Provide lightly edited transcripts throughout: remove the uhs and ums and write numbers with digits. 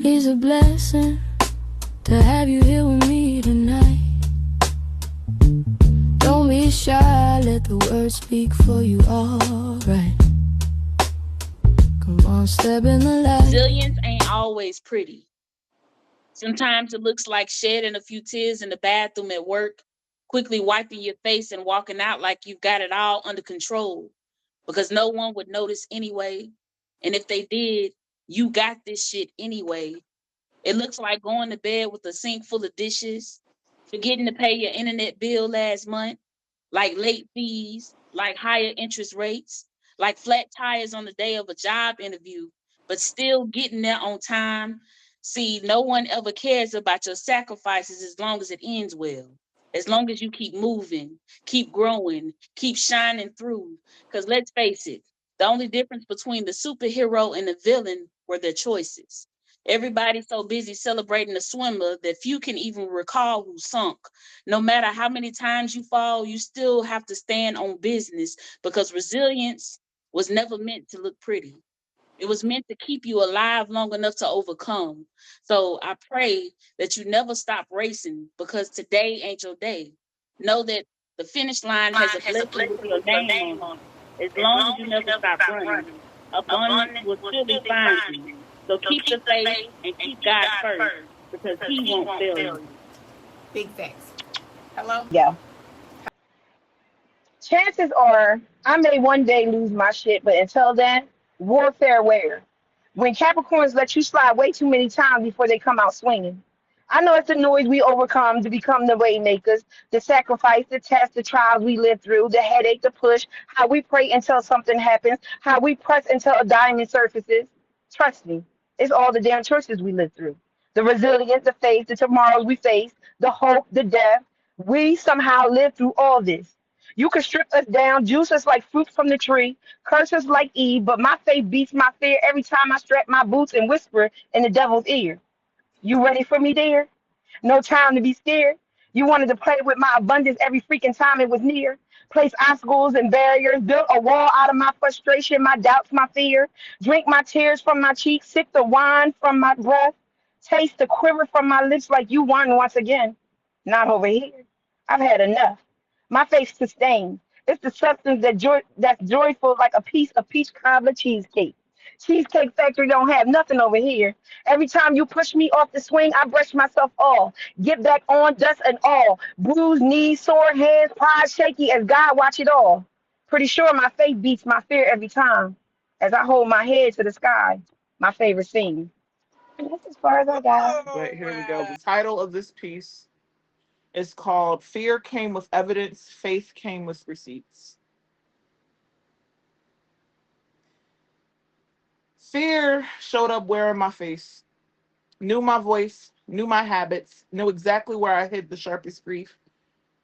It's a blessing to have you here with me tonight. Don't be shy, let the words speak for you, alright. Come on, step in the light. Resilience ain't always pretty. Sometimes it looks like shedding a few tears in the bathroom at work, quickly wiping your face and walking out like you've got it all under control because no one would notice anyway. And if they did, you got this shit anyway. It looks like going to bed with a sink full of dishes, forgetting to pay your internet bill last month, like late fees, like higher interest rates, like flat tires on the day of a job interview, but still getting there on time. See, no one ever cares about your sacrifices as long as it ends well. As long as you keep moving, keep growing, keep shining through. Because let's face it, the only difference between the superhero and the villain were their choices. Everybody's so busy celebrating the swimmer that few can even recall who sunk. No matter how many times you fall, you still have to stand on business because resilience was never meant to look pretty. It was meant to keep you alive long enough to overcome. So I pray that you never stop racing because today ain't your day. Know that the finish line has a blessing with your name on it. As long as you never stop running, abundance will surely find you. So keep the faith and keep God first because He won't fail you. Big facts. Hello? Yeah. Chances are I may one day lose my shit, but until then, warfare where? When Capricorns let you slide way too many times before they come out swinging. I know it's the noise we overcome to become the way makers, the sacrifice, the test, the trials we live through, the headache, the push, how we pray until something happens, how we press until a diamond surfaces. Trust me, it's all the damn choices we live through. The resilience, the faith, the tomorrows we face, the hope, the death. We somehow live through all this. You can strip us down, juice us like fruit from the tree, curse us like Eve, but my faith beats my fear every time I strap my boots and whisper in the devil's ear. You ready for me, dear? No time to be scared. You wanted to play with my abundance every freaking time it was near. Place obstacles and barriers, built a wall out of my frustration, my doubts, my fear. Drink my tears from my cheeks, sip the wine from my breath. Taste the quiver from my lips like you won once again. Not over here. I've had enough. My faith sustains. It's the substance that's joyful like a piece of peach cobbler cheesecake. Cheesecake Factory don't have nothing over here. Every time you push me off the swing, I brush myself off. Get back on, dust and all. Bruised knees, sore hands, pride shaky as God watch it all. Pretty sure my faith beats my fear every time as I hold my head to the sky. My favorite scene. And that's as far as I got. But here we go. The title of this piece is called Fear Came with Evidence, Faith Came with Receipts. Fear showed up wearing my face, knew my voice, knew my habits, knew exactly where I hid the sharpest grief,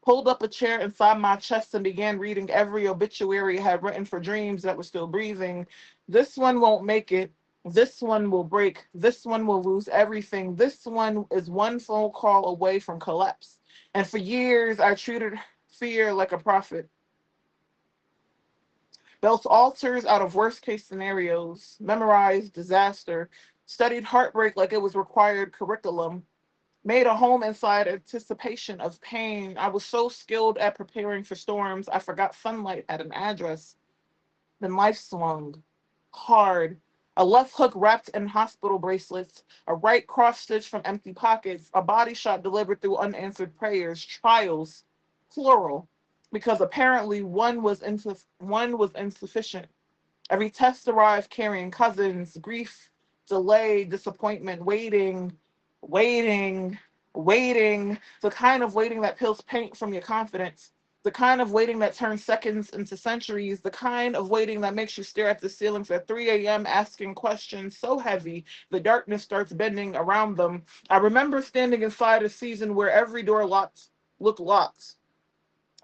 pulled up a chair inside my chest and began reading every obituary I had written for dreams that were still breathing. This one won't make it. This one will break. This one will lose everything. This one is one phone call away from collapse. And for years, I treated fear like a prophet. Built altars out of worst case scenarios, memorized disaster, studied heartbreak like it was required curriculum, made a home inside anticipation of pain. I was so skilled at preparing for storms, I forgot sunlight had an address. Then life swung hard. A left hook wrapped in hospital bracelets, a right cross stitch from empty pockets, a body shot delivered through unanswered prayers, trials, plural, because apparently one was insufficient. Every test arrived carrying cousins, grief, delay, disappointment, waiting, waiting, the kind of waiting that peels paint from your confidence, the kind of waiting that turns seconds into centuries, the kind of waiting that makes you stare at the ceilings at 3 a.m. asking questions so heavy the darkness starts bending around them. I remember standing inside a season where every door looked locked.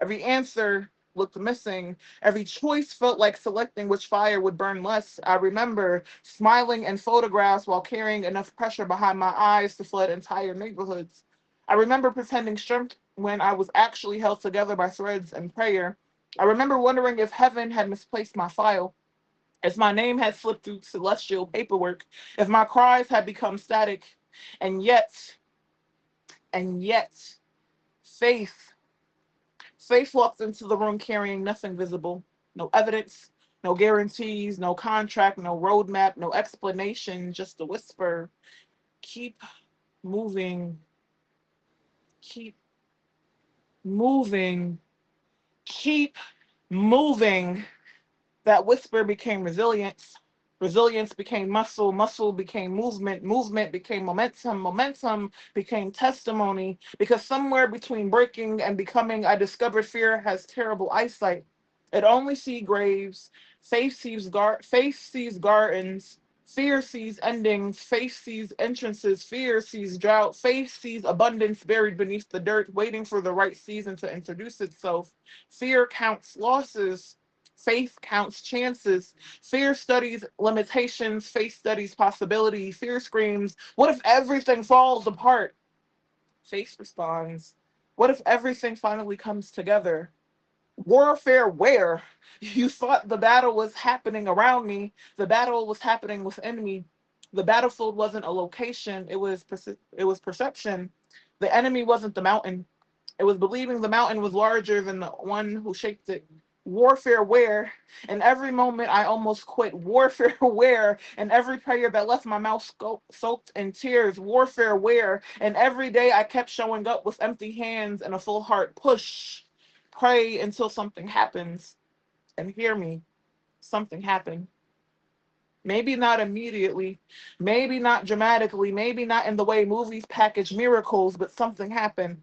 Every answer looked missing. Every choice felt like selecting which fire would burn less. I remember smiling in photographs while carrying enough pressure behind my eyes to flood entire neighborhoods. I remember pretending strength when I was actually held together by threads and prayer. I remember wondering if heaven had misplaced my file. If my name had slipped through celestial paperwork, if my cries had become static, and yet, faith, faith walked into the room carrying nothing visible, no evidence, no guarantees, no contract, no roadmap, no explanation, just a whisper. Keep moving, keep moving, keep moving. That whisper became resilience. Resilience became muscle. Muscle became movement. Movement became momentum. Momentum became testimony. Because somewhere between breaking and becoming, I discovered fear has terrible eyesight. It only sees graves. Faith sees gardens. Fear sees endings. Faith sees entrances. Fear sees drought. Faith sees abundance buried beneath the dirt, waiting for the right season to introduce itself. Fear counts losses. Faith counts chances. Fear studies limitations. Faith studies possibility. Fear screams, what if everything falls apart? Faith responds, what if everything finally comes together? Warfare where? You thought the battle was happening around me. The battle was happening within me. The battlefield wasn't a location, it was perception. The enemy wasn't the mountain. It was believing the mountain was larger than the one who shaped it. Warfare where? In every moment I almost quit. Warfare where? In every prayer that left my mouth soaked in tears. Warfare where? And every day I kept showing up with empty hands and a full heart. Push. Pray until something happens. And hear me, something happened. Maybe not immediately, maybe not dramatically, maybe not in the way movies package miracles, but something happened.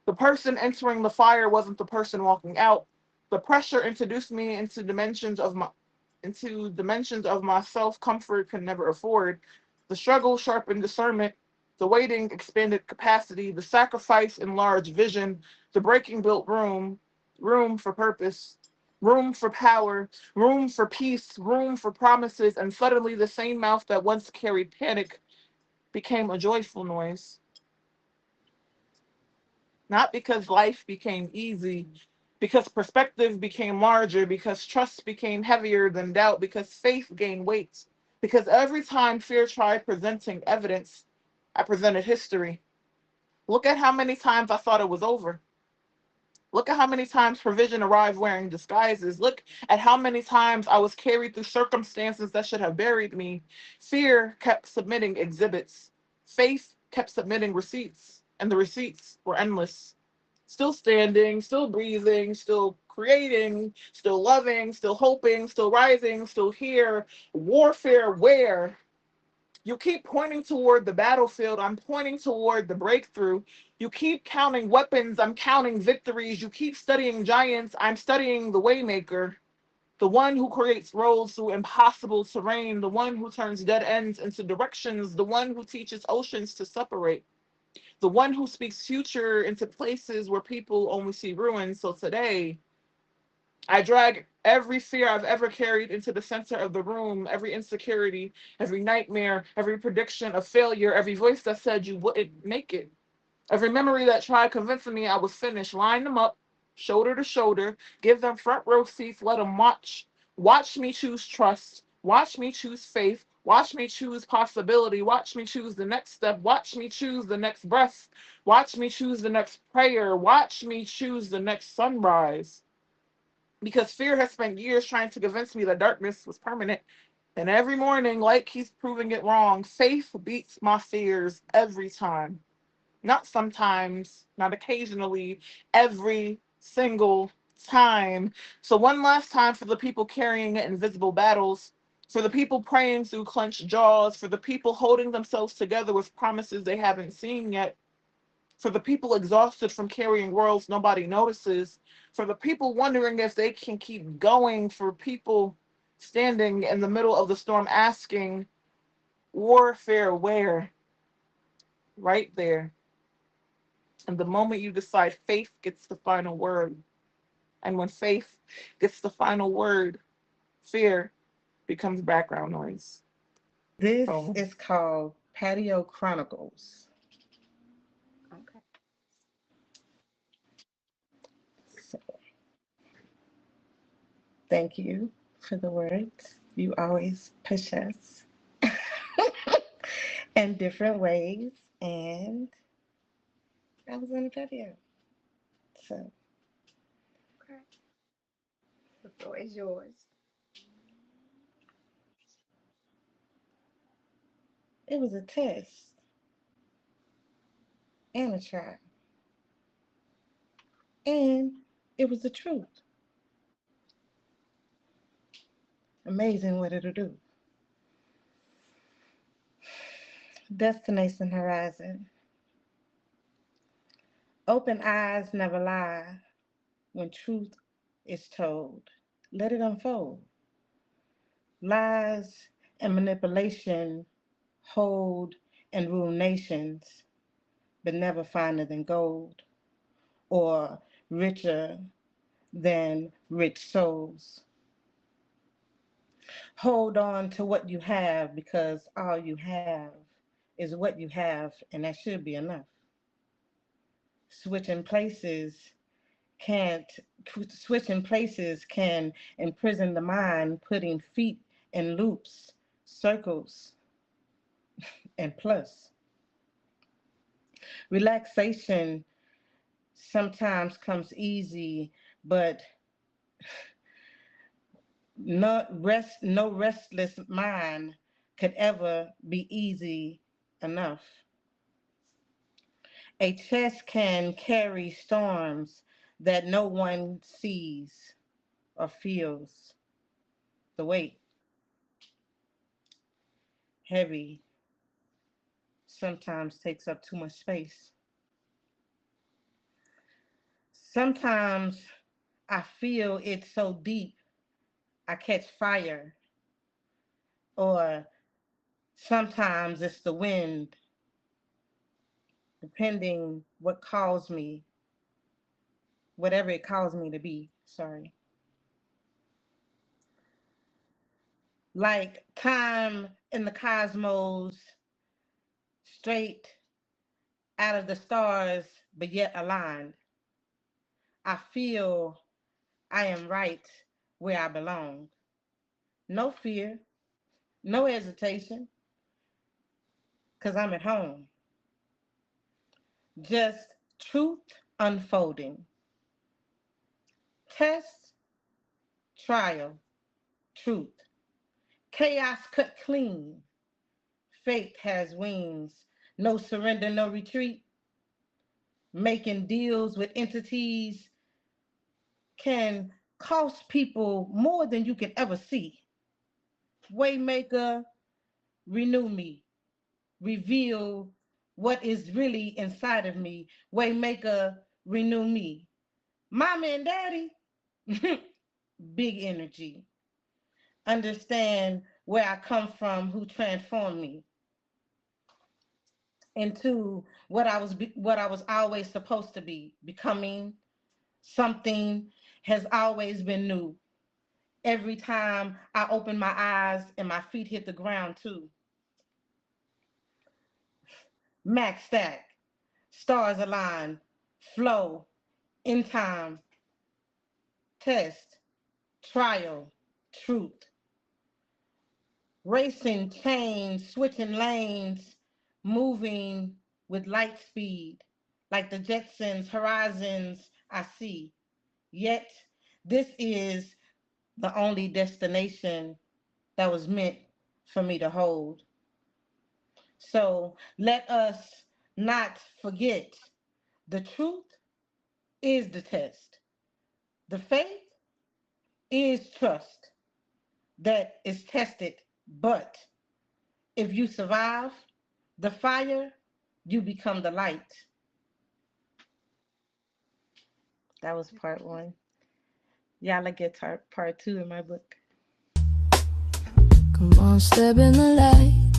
The person entering the fire wasn't the person walking out. The pressure introduced me into dimensions of my self-comfort could never afford. The struggle sharpened discernment. The waiting expanded capacity. The sacrifice enlarged vision. The breaking built room for purpose, room for power, room for peace, room for promises, and suddenly the same mouth that once carried panic became a joyful noise. Not because life became easy, because perspective became larger, because trust became heavier than doubt, because faith gained weight. Because every time fear tried presenting evidence, I presented history. Look at how many times I thought it was over. Look at how many times provision arrived wearing disguises. Look at how many times I was carried through circumstances that should have buried me. Fear kept submitting exhibits. Faith kept submitting receipts, and the receipts were endless. Still standing, still breathing, still creating, still loving, still hoping, still rising, still here. Warfare where? You keep pointing toward the battlefield. I'm pointing toward the breakthrough. You keep counting weapons. I'm counting victories. You keep studying giants. I'm studying the waymaker, the one who creates roads through impossible terrain, the one who turns dead ends into directions, the one who teaches oceans to separate, the one who speaks future into places where people only see ruins. So today, I drag every fear I've ever carried into the center of the room, every insecurity, every nightmare, every prediction of failure, every voice that said you wouldn't make it, every memory that tried convincing me I was finished. Line them up, shoulder to shoulder, give them front row seats, let them watch. Watch me choose trust. Watch me choose faith. Watch me choose possibility. Watch me choose the next step. Watch me choose the next breath. Watch me choose the next prayer. Watch me choose the next sunrise. Because fear has spent years trying to convince me that darkness was permanent. And every morning, light keeps proving it wrong. Faith beats my fears every time. Not sometimes, not occasionally, every single time. So, one last time for the people carrying invisible battles, for the people praying through clenched jaws, for the people holding themselves together with promises they haven't seen yet, for the people exhausted from carrying worlds nobody notices, for the people wondering if they can keep going, for people standing in the middle of the storm asking, warfare where? Right there. And the moment you decide, faith gets the final word. And when faith gets the final word, fear becomes background noise. This So is called Patio Chronicles. Okay. So, thank you for the words. You always push us in different ways, and I was on the patio. So Okay. The floor is yours. it was a test and a try, and it was the truth. Amazing what it'll do. Destination horizon. Open eyes never lie when truth is told. Let it unfold. Lies and manipulation hold and rule nations, but never finer than gold or richer than rich souls. Hold on to what you have because all you have is what you have, and that should be enough. Switching places can't Switching places can imprison the mind, putting feet in loops, circles, and plus. Relaxation sometimes comes easy, but no restless mind could ever be easy enough. A chest can carry storms that no one sees or feels. The weight, heavy, sometimes takes up too much space. Sometimes I feel it so deep I catch fire, or sometimes it's the wind, depending what calls me, whatever it calls me to be. Sorry. Like time in the cosmos, straight out of the stars, but yet aligned. I feel I am right where I belong. No fear, no hesitation, because I'm at home. Just truth unfolding. Test, trial, truth. Chaos cut clean. Faith has wings. No surrender, no retreat. Making deals with entities can cost people more than you can ever see. Waymaker, renew me. Reveal what is really inside of me. Waymaker, renew me. Mama and daddy, big energy. Understand where I come from, who transformed me into what I was always supposed to be. Becoming something has always been new. Every time I open my eyes and my feet hit the ground too. Max stack, stars align, flow, in time, test, trial, truth. Racing chains, switching lanes, moving with light speed, like the Jetsons, horizons I see. Yet, this is the only destination that was meant for me to hold. So let us not forget the truth is the test. The faith is trust that is tested, but if you survive the fire, you become the light. That was part one. Y'all get part two in my book. Come on, step in the light.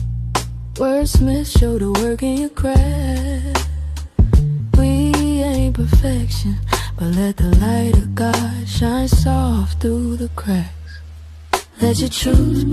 Wordsmith, show the work in your craft. We ain't perfection, but let the light of God shine soft through the cracks. Let your truth